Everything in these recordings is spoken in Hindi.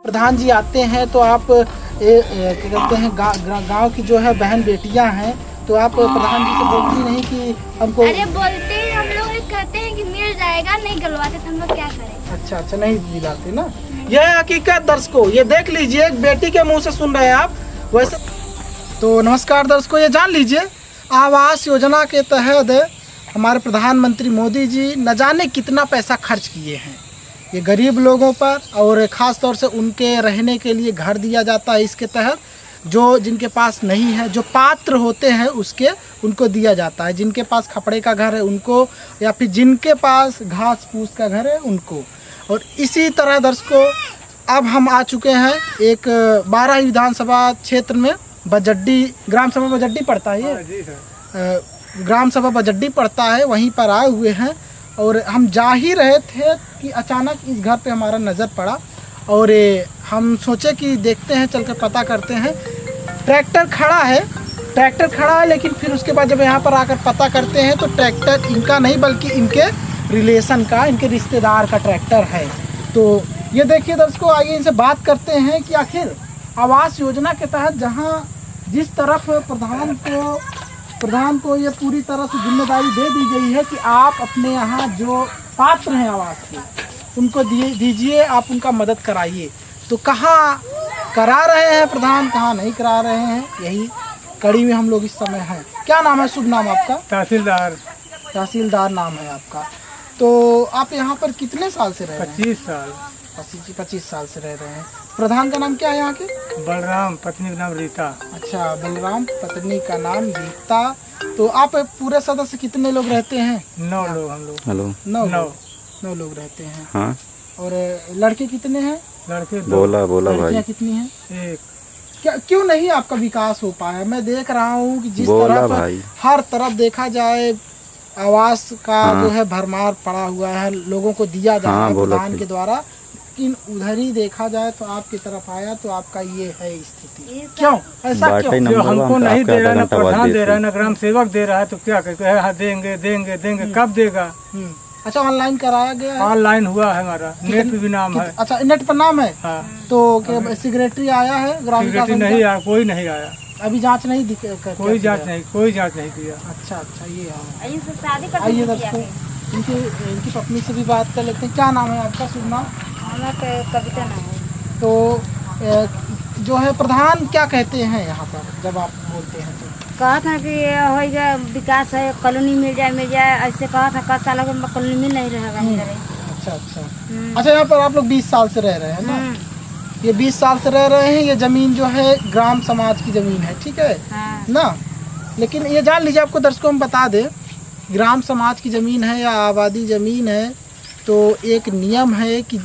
प्रधान जी आते हैं तो आप क्या कहते हैं गांव की जो है बहन बेटियां हैं, तो आप प्रधान जी से बोलती नहीं कि हमको? अरे बोलते हैं, हम लोग कहते हैं कि मिल जाएगा, नहीं गलवाते तो हम लोग क्या करें। अच्छा, नहीं दिलाते ना। यह हकीकत दर्शकों, ये देख लीजिए, एक बेटी के मुंह से सुन रहे हैं आप। वैसे तो नमस्कार दर्शकों, ये जान लीजिए आवास योजना के तहत हमारे प्रधानमंत्री मोदी जी न जाने कितना पैसा खर्च किए हैं ये गरीब लोगों पर, और ख़ास तौर से उनके रहने के लिए घर दिया जाता है। इसके तहत जो जिनके पास नहीं है, जो पात्र होते हैं उसके उनको दिया जाता है। जिनके पास खपड़े का घर है उनको, या फिर जिनके पास घास फूस का घर है उनको। और इसी तरह दर्शकों अब हम आ चुके हैं एक 12 विधानसभा क्षेत्र में, बजड्डी ग्राम सभा बजड्डी पड़ता है, ये ग्राम सभा बजड्डी पड़ता है, वहीं पर आए हुए हैं। और हम जा ही रहे थे कि अचानक इस घर पे हमारा नज़र पड़ा, और हम सोचे कि देखते हैं, चल कर पता करते हैं। ट्रैक्टर खड़ा है, लेकिन फिर उसके बाद जब यहाँ पर आकर पता करते हैं तो ट्रैक्टर इनका नहीं बल्कि इनके रिलेशन का, इनके रिश्तेदार का ट्रैक्टर है। तो ये देखिए दर्शकों, आइए इनसे बात करते हैं कि आखिर आवास योजना के तहत जहाँ जिस तरफ प्रधान को ये पूरी तरह से जिम्मेदारी दे दी गई है कि आप अपने यहाँ जो पात्र हैं आवास के उनको दीजिए, आप उनका मदद कराइए, तो कहाँ करा रहे हैं प्रधान, कहाँ नहीं करा रहे हैं, यही कड़ी में हम लोग इस समय हैं। क्या नाम है, शुभ नाम आपका? तहसीलदार नाम है आपका। तो आप यहाँ पर कितने साल से रह रहे हैं? 25 साल से रह रहे हैं। प्रधान का नाम क्या है यहाँ के? बलराम, पत्नी का नाम रीता। अच्छा, बलराम, पत्नी का नाम रीता। तो आप पूरे सदस्य कितने लोग रहते हैं? 9 लोग हम लोग। हेलो, 9 लोग रहते हैं। हाँ। और लड़के कितने हैं? लड़के बोला लड़कियाँ कितनी हैं? एक। क्या क्यों नहीं आपका विकास हो पाया? मैं देख रहा हूँ कि जिस तरफ हर तरफ देखा जाए आवास का जो है भरमार पड़ा हुआ है, लोगों को दिया जा रहा है प्रधान के द्वारा, लेकिन उधर ही देखा जाए तो आपकी तरफ आया तो आपका ये है स्थिति। क्यों ऐसा क्यों? जो हमको नहीं दे रहा, ना प्रधान दे रहा है, ना ग्राम सेवक दे रहा है, तो क्या कहते हैं, देंगे कब देगा? अच्छा, ऑनलाइन कराया गया है? ऑनलाइन हुआ है हमारा, नेट पे भी नाम है। अच्छा, नेट पर नाम है। हाँ। तो सेक्रेटरी आया है? ग्राम नहीं आया, कोई नहीं आया अभी। जांच नहीं कोई जांच नहीं किया। अच्छा, ये आइए दोस्तों, इनकी पत्नी से भी बात कर लेते हैं। क्या नाम है आपका, शुभ नाम? कविता नाम है। तो जो है प्रधान क्या कहते हैं यहाँ पर जब आप बोलते हैं तो? कहा था कि हो जाए विकास है, कॉलोनी मिल जाए, ऐसे कहा था। 10 साल में कॉलोनी मिल नहीं रहा। अच्छा, यहाँ पर आप लोग 20 साल से रह रहे हैं ना? ये 20 साल से रह रहे हैं। ये जमीन जो है ग्राम समाज की जमीन है, ठीक है? हाँ। ना, लेकिन ये जान लीजिए, आपको दर्शकों हम बता दें, ग्राम समाज की ज़मीन है या आबादी ज़मीन है, तो एक नियम है कि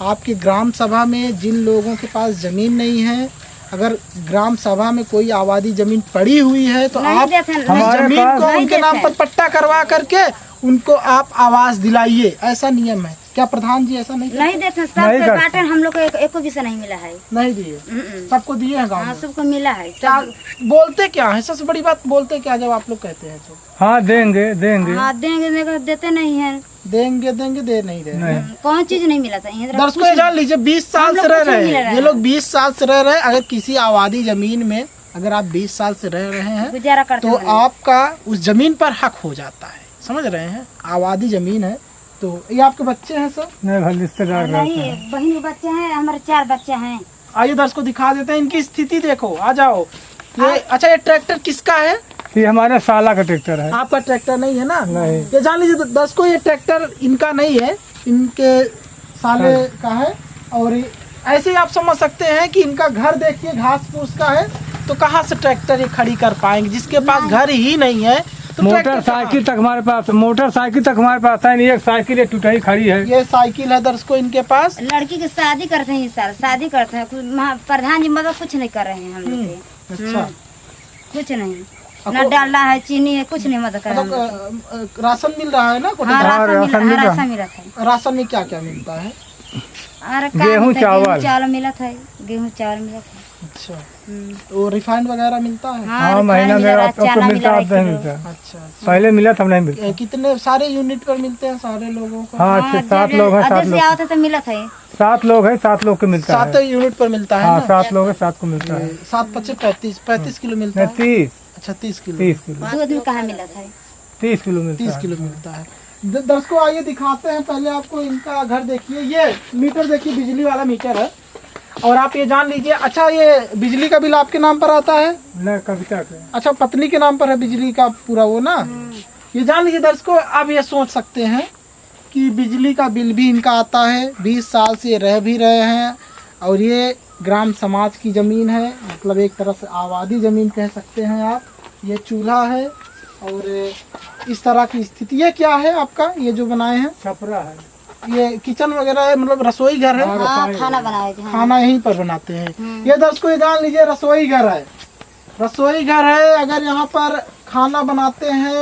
आपकी ग्राम सभा में जिन लोगों के पास ज़मीन नहीं है, अगर ग्राम सभा में कोई आबादी ज़मीन पड़ी हुई है तो आप ज़मीन को उनके नाम पर पट्टा करवा करके उनको आप आवास दिलाइए, ऐसा नियम है। क्या प्रधान जी ऐसा नहीं देते? सबके बाटे हम लोग को एक पैसा नहीं मिला है। नहीं दिए? सबको दिए हैं गाँव में? सबको मिला है। क्या बोलते क्या है, सबसे बड़ी बात बोलते क्या जब आप लोग कहते हैं तो? हाँ, देंगे। हाँ, देंगे, देते नहीं है। देंगे दे नहीं रहे। कौन चीज नहीं मिला था? दर्शकों ये जान लीजिए, 20 साल से रह रहे हैं ये लोग, 20 साल से रह रहे हैं। अगर किसी आबादी जमीन में अगर आप 20 साल से रह रहे हैं गुजारा करते तो आपका उस जमीन पर हक हो जाता है, समझ रहे हैं? आबादी जमीन है। तो ये आपके बच्चे हैं सर? नहीं, रिश्तेदार नहीं, बहन के बच्चे हैं, हमारे 4 बच्चे हैं। आइए दर्शकों दिखा देते हैं इनकी स्थिति, देखो, आ जाओ। ये अच्छा, ये ट्रैक्टर किसका है? ये हमारे साला का ट्रैक्टर है। आपका ट्रैक्टर नहीं है ना? नहीं। ये जान लीजिए दर्शकों, ये ट्रैक्टर इनका नहीं है, इनके साले का है। और ऐसे ही आप समझ सकते हैं कि इनका घर देखिए घास फूस का है, तो कहाँ से ट्रैक्टर ये खड़ी कर पाएंगे जिसके पास घर ही नहीं है? तो मोटरसाइकिल तक हमारे पास है नहीं, एक साइकिल टूटी खड़ी है। ये साइकिल है दर्शकों इनके पास। लड़की की शादी करते हैं इस साल, शादी करते हैं। प्रधान जी मदद कुछ नहीं कर रहे हैं हम लोग। अच्छा, कुछ नहीं, ना डालना है, चीनी है, कुछ नहीं मदद कर रहे हैं। राशन मिल रहा है ना? राशन मिला था। राशन में क्या क्या मिलता है? गेहूँ चावल मिला था। अच्छा, तो रिफाइंड वगैरह मिलता है? हाँ, महीना में आपको मिलता है, नहीं मिलता। अच्छा, पहले मिला था, नहीं मिलता। कितने सारे यूनिट पर मिलते हैं सारे लोगों को? हाँ, 7 लोग हैं, 7 लोग। तो मिला था 7 लोग हैं, 7 लोग को मिलता है। 7 यूनिट पर मिलता है हाँ, ना? 7 लोग हैं, 7 को मिलता है। 7 25 35 किलो मिलता है? 30 अच्छा, 30 किलो। 30 किलो, दूध कहाँ मिला था? 30 किलो मिलता 30 है। किलो मिलता है। दर्शकों आइए दिखाते हैं, पहले आपको इनका घर देखिए। ये मीटर देखिए, बिजली वाला मीटर है। और आप ये जान लीजिए, अच्छा ये बिजली का बिल आपके नाम पर आता है? नहीं, कविता के। अच्छा, पत्नी के नाम पर है बिजली का पूरा वो ना? ये जान लीजिए दर्शकों, आप ये सोच सकते हैं कि बिजली का बिल भी इनका आता है। 20 साल से रह भी रहे हैं। और ये ग्राम समाज की ज़मीन है, मतलब एक तरह से आबादी ज़मीन कह सकते हैं आप। ये चूल्हा है और इस तरह की स्थिति। ये क्या है आपका, ये जो बनाए हैं? छपरा है, ये किचन वगैरह है, मतलब रसोई घर है? हाँ, खाना बनाए थे। खाना यहीं पर बनाते हैं। ये दर्शकों ये जान लीजिए, रसोई घर है। रसोई घर है, अगर यहाँ पर खाना बनाते हैं,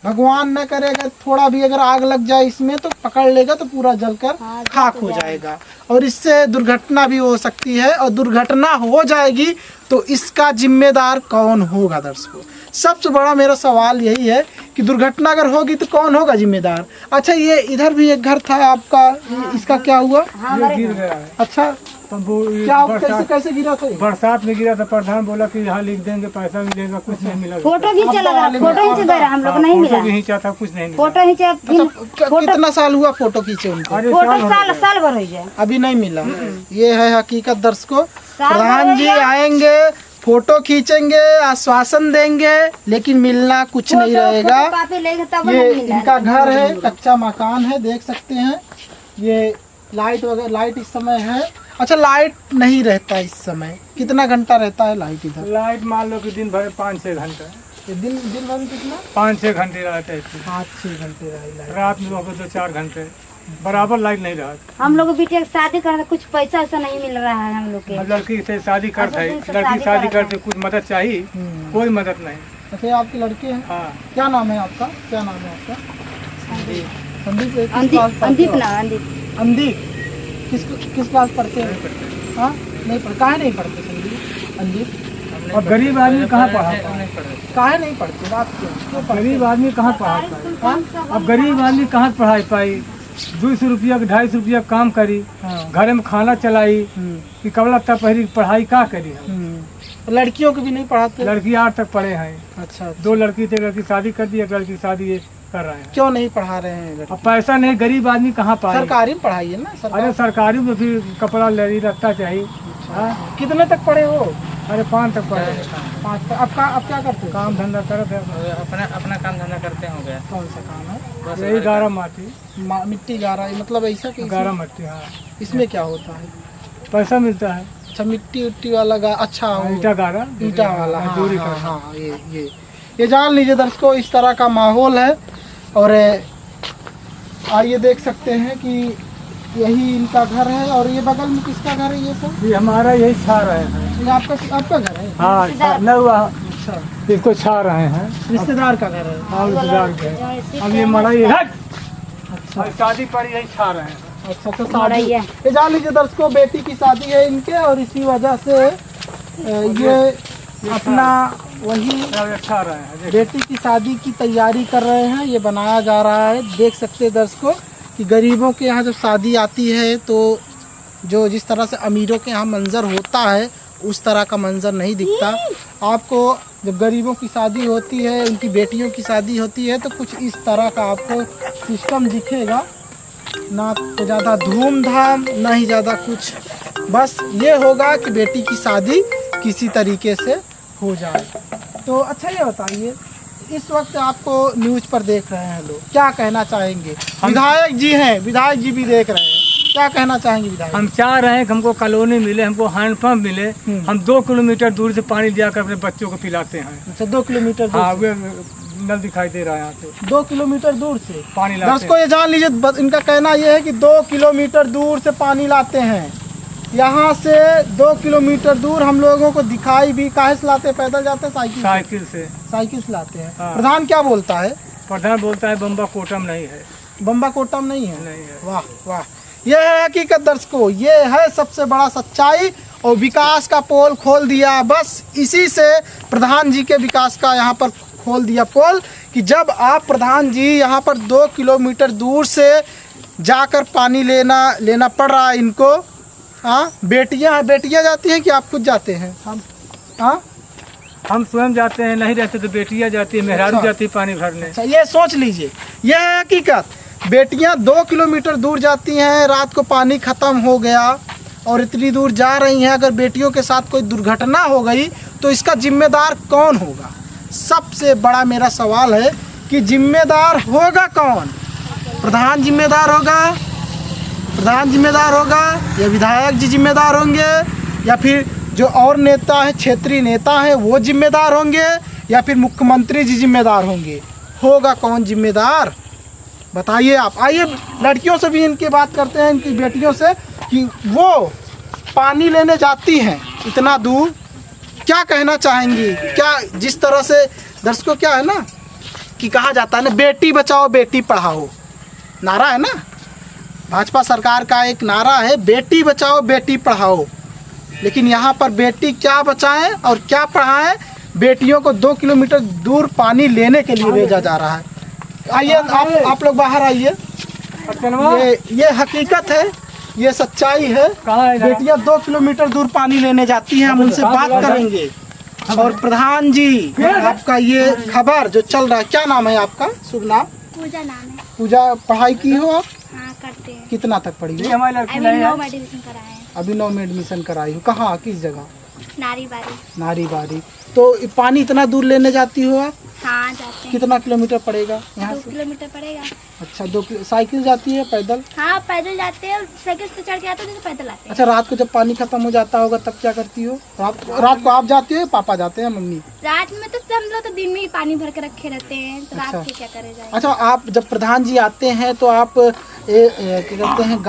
भगवान न करे अगर थोड़ा भी अगर आग लग जाए इसमें तो पकड़ लेगा तो पूरा जलकर खाक हो जाएगा। और इससे दुर्घटना भी हो सकती है। और दुर्घटना हो जाएगी तो इसका जिम्मेदार कौन होगा? दर्शकों सबसे बड़ा मेरा सवाल यही है कि दुर्घटना अगर होगी तो कौन होगा जिम्मेदार? अच्छा, ये इधर भी एक घर था आपका, इसका क्या हुआ? ये गिर गया है। अच्छा, तो वो क्या कैसे गिरा था? बरसात में गिरा था। प्रधान बोला कि यहाँ लिख देंगे, पैसा मिलेगा, कुछ नहीं मिला। फोटो खींचा लगा, फोटो खींच गए, हम लोग नहीं मिला। फोटो भी खींचा था, कुछ नहीं मिला। फोटो खींचा, कितना साल हुआ फोटो खींचे उनको? अरे फोटो साल भर हो जाए, अभी नहीं मिला। ये है हकीकत दर्शकों। प्रधान जी आएंगे, फोटो खींचेंगे, आश्वासन देंगे, लेकिन मिलना कुछ नहीं रहेगा। ये इनका घर है, कच्चा मकान है, देख सकते हैं। ये लाइट वगैरह, लाइट इस समय है। अच्छा, लाइट नहीं रहता इस समय? कितना घंटा रहता है लाइट इधर? लाइट मान लो कि दिन भर 5-6 घंटे। दिन भर में कितना? 5-6 घंटे रहते हैं। 5-6 घंटे रही लाइट। रात में 2-4 घंटे बराबर लाइट नहीं रहा। हम लोग बेटे शादी करना, कुछ पैसा वैसा नहीं मिल रहा है हम लोग के। लड़की से शादी करते है, लड़की शादी करते कुछ मदद चाहिए, कोई मदद नहीं। अच्छा, ये आपके लड़के हैं? हाँ। क्या नाम है आपका? क्या नाम है आपका? संदीप। अंदीप। किस क्लास पढ़ते हैं? हाँ, नहीं पढ़, काहे नहीं पढ़ते संदीप? अंदीप। और गरीब आदमी कहाँ पढ़ा? काहे नहीं पढ़ते? बात क्यों? गरीब आदमी कहाँ पढ़ा पाए? अब गरीब आदमी कहाँ पढ़ाई पाई? 200 रुपया 250 रुपया काम करी, घर में खाना चलाई कि कपड़ा तब पहली पढ़ाई का करी? लड़कियों को भी नहीं पढ़ाते? लड़की 8 तक पढ़े हैं। अच्छा, 2 लड़की थे, लड़की शादी कर दी, एक लड़की शादी ये कर रहे हैं। क्यों नहीं पढ़ा रहे हैं? अब पैसा नहीं, गरीब आदमी कहाँ पाए? सरकारी में पढ़ाइए ना। अरे सरकारी में भी कपड़ा लड़ी लगता चाहिए। कितने तक पढ़े हो? अरे 5 तक पढ़े। 5 तक। अब क्या करते हो? काम धंधा करते हैं, अपना काम धंधा करते हो गया। कौन सा काम है? यही गारा माटी, मिट्टी गारा, मतलब ऐसा कि गारा मट्टी। हाँ, इसमें क्या होता है? पैसा मिलता है। अच्छा, मिट्टी उट्टी वाला अच्छा ईटा गारा, ईटा वाला। दूरी हाँ, हाँ, ये जान लीजिए दर्शकों, इस तरह का माहौल है। और आइए देख सकते हैं कि यही इनका घर है। और ये बगल में किसका घर है? ये सब ये हमारा यही छा रहे हैं। ये आपका घर है? हाँ, न हुआ अच्छा, इसको छा रहे हैं। रिश्तेदार का घर है? हाँ, रिश्तेदार के। अब ये मड़ाई है। अच्छा, शादी पर यही छा रहे हैं। अच्छा, तो शादी ये जान लीजिए दर्शकों, बेटी की शादी है इनके, और इसी वजह से ये अपना वही छा रहे हैं। बेटी की शादी की तैयारी कर रहे हैं। ये बनाया जा रहा है। देख सकते हैं दर्शकों कि गरीबों के यहाँ जब शादी आती है तो जो जिस तरह से अमीरों के यहाँ मंजर होता है उस तरह का मंजर नहीं दिखता आपको। जब गरीबों की शादी होती है, उनकी बेटियों की शादी होती है, तो कुछ इस तरह का आपको सिस्टम दिखेगा। ना तो ज़्यादा धूमधाम, ना ही ज़्यादा कुछ, बस ये होगा कि बेटी की शादी किसी तरीके से हो जाए। तो अच्छा, ये बताइए, इस वक्त आपको न्यूज़ पर देख रहे हैं लोग, क्या कहना चाहेंगे? विधायक जी हैं, विधायक जी भी देख रहे हैं, क्या कहना चाहेंगे विधायक? हम चाह रहे हैं कि हमको कॉलोनी मिले, हमको हैंडपम्प मिले। हम 2 किलोमीटर दूर से पानी दिया कर अपने बच्चों को पिलाते हैं। अच्छा, 2 किलोमीटर दूर? हाँ, वे नल दिखाई दे रहा है यहाँ से। 2 किलोमीटर दूर से पानी लाते हैं। दर्शकों ये जान लीजिए, इनका कहना ये है कि 2 किलोमीटर दूर से पानी लाते हैं। यहाँ से 2 किलोमीटर दूर हम लोगों को दिखाई भी काहे से लाते हैं? पैदल जाते हैं? साइकिल से लाते हैं। हाँ। प्रधान क्या बोलता है? प्रधान बोलता है बम्बा कोटम नहीं है। बम्बा कोटम नहीं है? नहीं है। वाह वाह, ये है हकीकत दर्शकों, ये है सबसे बड़ा सच्चाई। और विकास का पोल खोल दिया। बस इसी से प्रधान जी के विकास का यहाँ पर खोल दिया पोल कि जब आप प्रधान जी यहाँ पर 2 किलोमीटर दूर से जाकर पानी लेना पड़ रहा है इनको। हाँ, बेटियाँ जाती हैं कि आप खुद जाते हैं? हम स्वयं जाते हैं, नहीं रहते तो बेटियां जाती है, मेहरारू जाती है पानी भरने। अच्छा, ये सोच लीजिए, यह है हकीकत। बेटियां 2 किलोमीटर दूर जाती हैं, रात को पानी ख़त्म हो गया और इतनी दूर जा रही हैं। अगर बेटियों के साथ कोई दुर्घटना हो गई तो इसका जिम्मेदार कौन होगा? सबसे बड़ा मेरा सवाल है कि जिम्मेदार होगा कौन? प्रधान जिम्मेदार होगा, प्रधान जिम्मेदार होगा, या विधायक जी जिम्मेदार होंगे, या फिर जो और नेता है, क्षेत्रीय नेता है, वो जिम्मेदार होंगे, या फिर मुख्यमंत्री जी जिम्मेदार होंगे? होगा कौन जिम्मेदार? बताइए आप। आइए लड़कियों से भी इनकी बात करते हैं, इनकी बेटियों से, कि वो पानी लेने जाती हैं इतना दूर, क्या कहना चाहेंगी? क्या जिस तरह से दर्शकों क्या है ना कि कहा जाता है ना, बेटी बचाओ बेटी पढ़ाओ, नारा है ना, भाजपा सरकार का एक नारा है, बेटी बचाओ बेटी पढ़ाओ। लेकिन यहाँ पर बेटी क्या बचाएं और क्या पढ़ाएं? बेटियों को 2 किलोमीटर दूर पानी लेने के लिए भेजा जा रहा है। आइए आप लोग बाहर आइए। ये हकीकत है, ये सच्चाई है। बेटियां 2 किलोमीटर दूर पानी लेने जाती हैं, हम उनसे बात करेंगे। और प्रधान जी, आपका ये खबर जो चल रहा है, क्या नाम है आपका? शुभ नाम? पूजा नाम है। पूजा, पढ़ाई की हो आप? हाँ, करते हैं। कितना तक पढ़ी हो? अभी 9 में एडमिशन कराए हैं। अभी 9 में एडमिशन कराई हो। कहाँ, किस जगह? नारीबारी। नारीबारी। तो पानी इतना दूर लेने जाती हो आप? हाँ, जाते हैं। कितना किलोमीटर पड़ेगा यहाँ 2 से? किलोमीटर पड़ेगा। अच्छा, साइकिल जाती है, पैदल? हाँ, पैदल जाते हैं, साइकिल से चढ़ के आते हैं तो पैदल आते हैं। अच्छा, रात को जब पानी खत्म हो जाता होगा तब क्या करती हो? रात को आप जाती हो या पापा जाते हैं, मम्मी? रात में तो हम लोग तो दिन में ही पानी भर के रखे रहते हैं, तो रात के क्या करे जाए। अच्छा, आप जब प्रधान जी आते हैं तो आप क्या कहते हैं,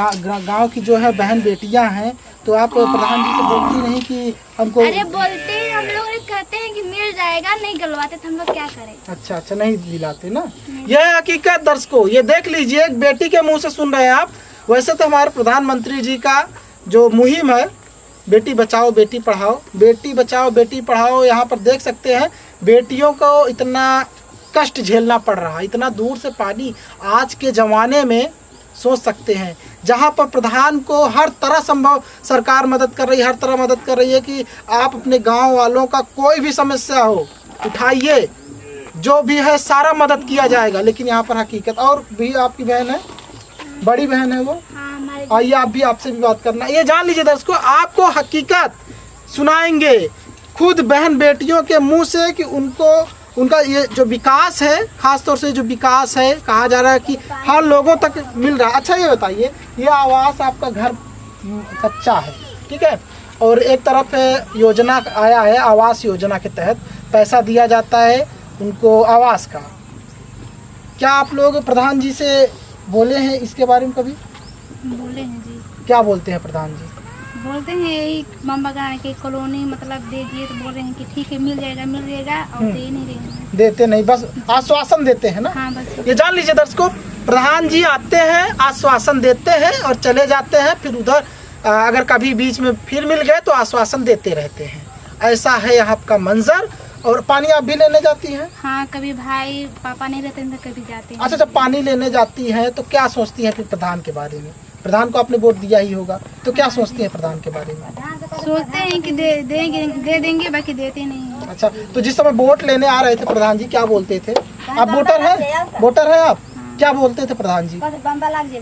गाँव की जो है बहन बेटियाँ हैं, तो आप प्रधान जी से बोलती नहीं कि हमको? अरे बोलते हैं, हम लोग कहते हैं कि मिल जाएगा, नहीं गलवाते तो हम लोग क्या करें। अच्छा, नहीं दिलाते ना। यह हकीकत दर्शकों, ये देख लीजिए, एक बेटी के मुंह से सुन रहे हैं आप। वैसे तो हमारे प्रधानमंत्री जी का जो मुहिम है, बेटी बचाओ बेटी पढ़ाओ, बेटी बचाओ बेटी पढ़ाओ, यहाँ पर देख सकते हैं बेटियों को इतना कष्ट झेलना पड़ रहा है, इतना दूर से पानी। आज के ज़माने में सोच सकते हैं, जहाँ पर प्रधान को हर तरह संभव सरकार मदद कर रही है, हर तरह मदद कर रही है कि आप अपने गांव वालों का कोई भी समस्या हो उठाइए, जो भी है सारा मदद किया जाएगा। लेकिन यहाँ पर हकीकत, और भी आपकी बहन है, बड़ी बहन है वो? हाँ, हमारे। आइए आप भी, आपसे भी बात करना। ये जान लीजिए दर्शकों, आपको हकीकत सुनाएंगे खुद बहन बेटियों के मुँह से कि उनका ये जो विकास है, खास तौर से जो विकास है, कहा जा रहा है कि हर लोगों तक मिल रहा है। अच्छा, ये बताइए, ये आवास आपका घर कच्चा है, ठीक है, और एक तरफ योजना आया है, आवास योजना के तहत पैसा दिया जाता है उनको आवास का। क्या आप लोग प्रधान जी से बोले हैं इसके बारे में कभी? बोले हैं जी। क्या बोलते हैं प्रधान जी? बोलते हैं यही बम्बा गाँव की कॉलोनी मतलब दे दिए, तो बोल रहे हैं कि ठीक है, मिल जाएगा, और दे नहीं रहे हैं। देते नहीं, बस आश्वासन देते हैं ना। हाँ, बस। ये जान लीजिए दर्शकों, प्रधान जी आते हैं, आश्वासन देते हैं और चले जाते हैं, फिर उधर अगर कभी बीच में फिर मिल गए तो आश्वासन देते रहते हैं। ऐसा है यहाँ का मंजर। और पानी आप भी लेने जाती हैं? हाँ, कभी भाई पापा नहीं रहते हैं तो कभी जाते हैं। अच्छा, जब पानी लेने जाती हैं तो क्या सोचती हैं फिर प्रधान के बारे में? प्रधान को आपने वोट दिया ही होगा, तो क्या सोचती हैं प्रधान के बारे में? सोचते हैं कि दे देंगे, बाकी देते नहीं हैं। अच्छा, तो जिस समय वोट लेने आ रहे थे प्रधान जी, क्या बोलते थे? आप वोटर हैं? वोटर हैं आप? क्या बोलते थे प्रधान जी? बम्बा लग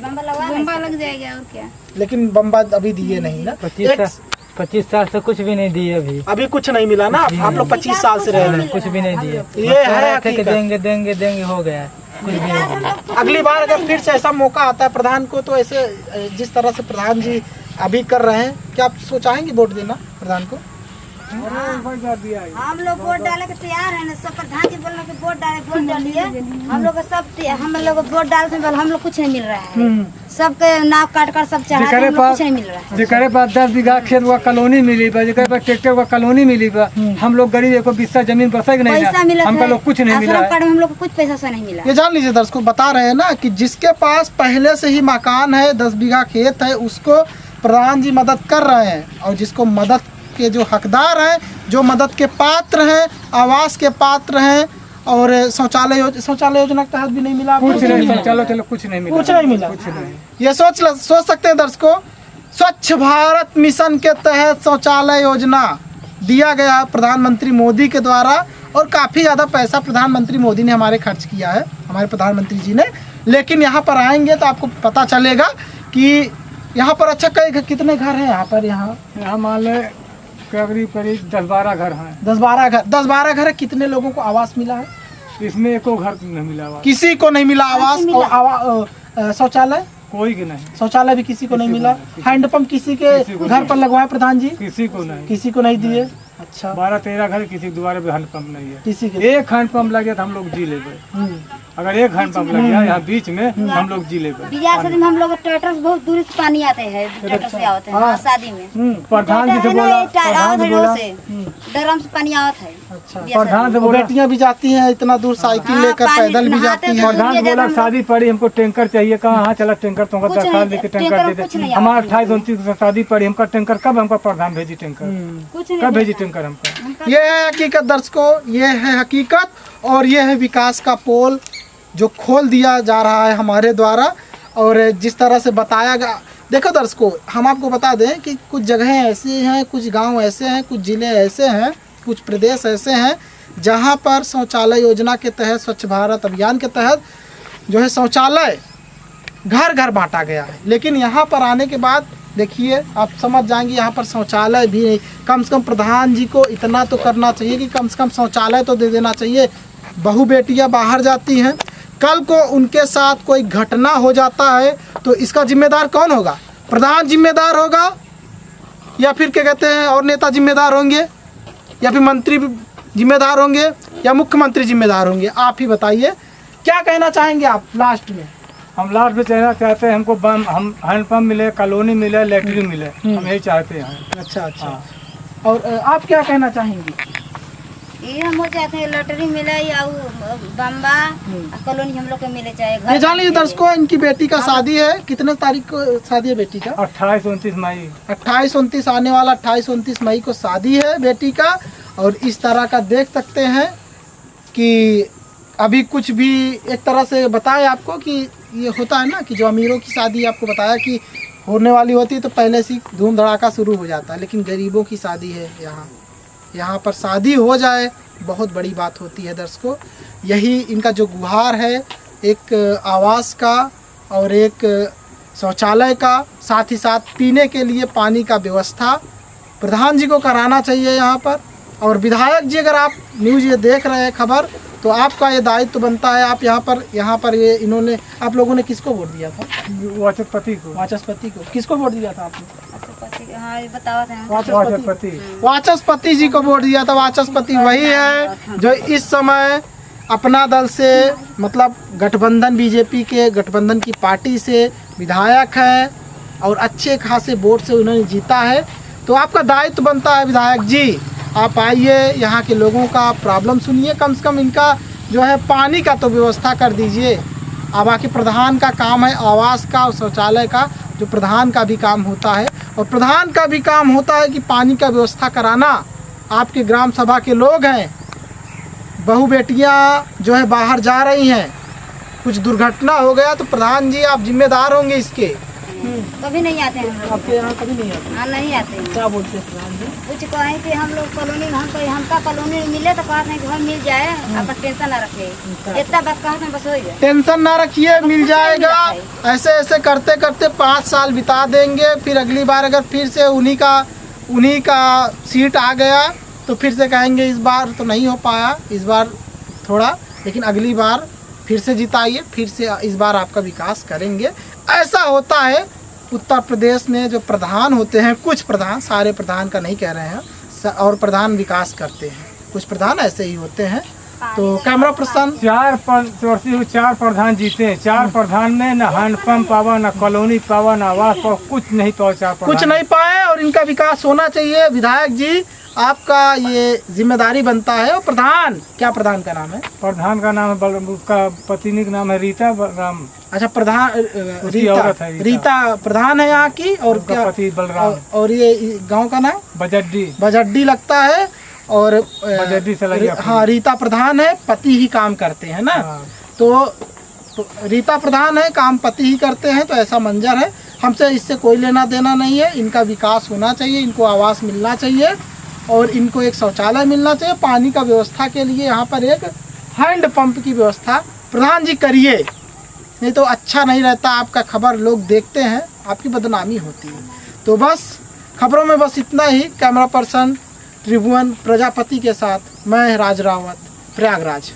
जाएगा, और क्या। लेकिन बम्बा अभी दिए नहीं ना। 25 साल से कुछ भी नहीं दिए। अभी कुछ नहीं मिला ना। आप लोग 25 साल से रह रहे हैं, कुछ भी नहीं दिए। ये है कि देंगे हो गया, कुछ भी नहीं दिए। अगली बार अगर फिर से ऐसा मौका आता है प्रधान को, तो ऐसे जिस तरह से प्रधान जी अभी कर रहे हैं, क्या आप सोचाएंगे वोट देना प्रधान को? हम लोग वोट डाले के तैयार है ना, सब प्रधान जी बोल रहे हैं वोट डालिए, हम लोग वोट डालते हैं, हम लोग कुछ नहीं मिल रहा है, सबके नाक काट कर सब चाहते हैं, कुछ नहीं मिल रहा है। जेकरे पास 10 बीघा खेत हुआ कॉलोनी मिली बा, जेकरे पास ट्रैक्टर हुआ कॉलोनी मिली बा, हम लोग गरीब को 20 जमीन पर सही नहीं पैसा मिला, हमको लोग कुछ नहीं मिला, हम लोग को कुछ पैसा नहीं मिला। ये जान लीजिए दर्शकों, बता रहे हैं ना कि जिसके पास पहले से ही मकान है, 10 बीघा खेत है, उसको प्रधान जी मदद कर रहे हैं और जिसको मदद के जो हकदार हैं, जो मदद के पात्र हैं, आवास के पात्र हैं और शौचालय योजना के तहत भी नहीं मिला, कुछ नहीं, चलो कुछ नहीं मिला, कुछ नहीं मिला। कुछ नहीं। ये सोच सकते हैं दर्शकों, स्वच्छ भारत मिशन के तहत शौचालय योजना दिया गया प्रधानमंत्री मोदी के द्वारा और काफ़ी ज़्यादा पैसा प्रधानमंत्री मोदी ने हमारे खर्च किया है, हमारे प्रधानमंत्री जी ने। लेकिन यहाँ पर आएंगे तो आपको पता चलेगा कि यहाँ पर अच्छा कितने घर हैं यहाँ पर, यहाँ मान ले करीब 10-12 घर हैं। 10-12 घर है। कितने लोगों को आवास मिला है? इसमें एको घर नहीं मिला आवास, किसी को नहीं मिला आवास। और शौचालय कोई के नहीं, शौचालय भी किसी को नहीं मिला। हैंडपंप किसी के घर पर लगवाए प्रधान जी? किसी को नहीं, किसी को नहीं दिए। अच्छा, 12-13 घर किसी के द्वारा भी हैंडपंप नहीं है। किसी के एक हैंडपंप लग गया तो हम लोग जी लेंगे। अगर एक हैंडपंप लग गया यहाँ बीच में हम लोग जी लेंगे। बिहार से हम लोग ट्रैक्टर से बहुत दूर से पानी आते हैं, ट्रैक्टर से आते हैं। हाँ, शादी में प्रधान जी से बोला, डरम से पानी आवत है। अच्छा, प्रधान से बोला, बेटियां भी जाती हैं इतना दूर साइकिल लेकर, पैदल भी जाती हैं। प्रधान बोला शादी पड़ी हमको टैंकर चाहिए, कहाँ हाँ चला टैंकर तुमको दरखास्त लेके टैंकर दे दे। हमारा 28-29 शादी पड़ी, हमका टैंकर कब हमका प्रधान भेजी टैंकर, कब भेजी टैंकर हमका। ये है हकीकत दर्शकों, ये है हकीकत और ये है विकास का पोल जो खोल दिया जा रहा है हमारे द्वारा। और जिस तरह से बताया गया, देखो दर्शकों, हम आपको बता दें कि कुछ जगहें ऐसी हैं, कुछ गांव ऐसे हैं, कुछ ज़िले ऐसे हैं, कुछ प्रदेश ऐसे हैं जहां पर शौचालय योजना के तहत, स्वच्छ भारत अभियान के तहत जो है शौचालय घर घर बांटा गया है। लेकिन यहाँ पर आने के बाद देखिए आप समझ जाएंगे, यहाँ पर शौचालय भी नहीं। कम से कम प्रधान जी को इतना तो करना चाहिए कि कम से कम शौचालय तो दे देना चाहिए। बहू बेटियाँ बाहर जाती हैं, कल को उनके साथ कोई घटना हो जाता है तो इसका जिम्मेदार कौन होगा? प्रधान जिम्मेदार होगा या फिर क्या कहते हैं और नेता जिम्मेदार होंगे या फिर मंत्री जिम्मेदार होंगे या मुख्यमंत्री जिम्मेदार होंगे? आप ही बताइए, क्या कहना चाहेंगे आप लास्ट में? हम लास्ट में कहना चाहते हैं हमको हम हैंडपम्प मिले, कॉलोनी मिले, लेटरिन मिले, हम यही चाहते हैं। अच्छा अच्छा, और आप क्या कहना चाहेंगी? ये हम चाहते हैं लॉटरी मिले या बम्बा कॉलोनी हम लोग को मिले, चाहे घर। ये जान लीजिए दर्शकों, इनकी बेटी का शादी है। कितने तारीख को शादी है बेटी का? 28-29 मई। 28-29 आने वाला 28-29 मई को शादी है बेटी का। और इस तरह का देख सकते हैं कि अभी कुछ भी एक तरह से बताया आपको कि ये होता है ना कि जो अमीरों की शादी आपको बताया कि होने वाली होती है तो पहले से धूम धड़ाका शुरू हो जाता है, लेकिन गरीबों की शादी है यहाँ पर शादी हो जाए बहुत बड़ी बात होती है दर्शकों। यही इनका जो गुहार है, एक आवास का और एक शौचालय का, साथ ही साथ पीने के लिए पानी का व्यवस्था प्रधान जी को कराना चाहिए यहाँ पर। और विधायक जी, अगर आप न्यूज़ ये देख रहे हैं खबर, तो आपका ये दायित्व बनता है। आप यहाँ पर ये इन्होंने, आप लोगों ने किसको वोट दिया था? वाचस्पति को। वाचस्पति को। किसको वोट दिया था आपने? हाँ, ये बताओ वाचस्पति जी को वोट दिया था। वाचस्पति वही है जो इस समय अपना दल से, मतलब गठबंधन, बीजेपी के गठबंधन की पार्टी से विधायक है और अच्छे खासे वोट से उन्होंने जीता है। तो आपका दायित्व बनता है विधायक जी, आप आइए, यहाँ के लोगों का प्रॉब्लम सुनिए, कम से कम इनका जो है पानी का तो व्यवस्था कर दीजिए। अब बाकी प्रधान का काम है आवास का और शौचालय का, जो प्रधान का भी काम होता है। और प्रधान का भी काम होता है कि पानी का व्यवस्था कराना। आपके ग्राम सभा के लोग हैं, बहू बेटियां जो है बाहर जा रही हैं, कुछ दुर्घटना हो गया तो प्रधान जी आप जिम्मेदार होंगे इसके। कभी नहीं आते हैं आपके यहाँ कभी नहीं आते? हाँ, नहीं आते हैं। क्या बोलते हैं प्रधान जी? कुछ कहें कि हम लोग कॉलोनी में हमका कॉलोनी में मिले तो कहते हैं कि घर मिल जाए, आपका टेंशन ना रखे, इतना बात कहते हैं, बस हो गया। टेंशन ना रखिए, मिल जाएगा। ऐसे ऐसे करते करते 5 साल बिता देंगे, फिर अगली बार अगर फिर से उन्हीं का सीट आ गया तो फिर से कहेंगे इस बार तो नहीं हो पाया, इस बार थोड़ा, लेकिन अगली बार फिर से जिताइए, फिर से इस बार आपका विकास करेंगे। ऐसा होता है उत्तर प्रदेश में। जो प्रधान होते हैं, कुछ प्रधान, सारे प्रधान का नहीं कह रहे हैं, और प्रधान विकास करते हैं, कुछ प्रधान ऐसे ही होते हैं। तो कैमरा पर्सन 4 प्रधान जीते हैं। 4 प्रधान में न हैंडपम्प पावा, न कॉलोनी पावा, न आवास पावा, कुछ नहीं पावा। 4 कुछ नहीं पाए और इनका विकास होना चाहिए। विधायक जी आपका ये जिम्मेदारी बनता है। और प्रधान, क्या प्रधान का नाम है? प्रधान का नाम है बलराम, उसका पत्नी का नाम है रीता बलराम। अच्छा, प्रधान उसकी औरत है रीता प्रधान है यहाँ की। और उसका क्या पति बलराम। और ये गांव का नाम बजड्डी लगता है। और बजड्डी से लगी अपनी। हाँ, रीता प्रधान है, पति ही काम करते हैं ना। हाँ। तो रीता प्रधान है, काम पति ही करते हैं। तो ऐसा मंजर है। हमसे इससे कोई लेना देना नहीं है। इनका विकास होना चाहिए, इनको आवास मिलना चाहिए और इनको एक शौचालय मिलना चाहिए। पानी का व्यवस्था के लिए यहाँ पर एक हैंड पंप की व्यवस्था प्रधान जी करिए, नहीं तो अच्छा नहीं रहता। आपका खबर लोग देखते हैं, आपकी बदनामी होती है। तो बस खबरों में बस इतना ही। कैमरा पर्सन त्रिभुवन प्रजापति के साथ मैं राज रावत, प्रयागराज।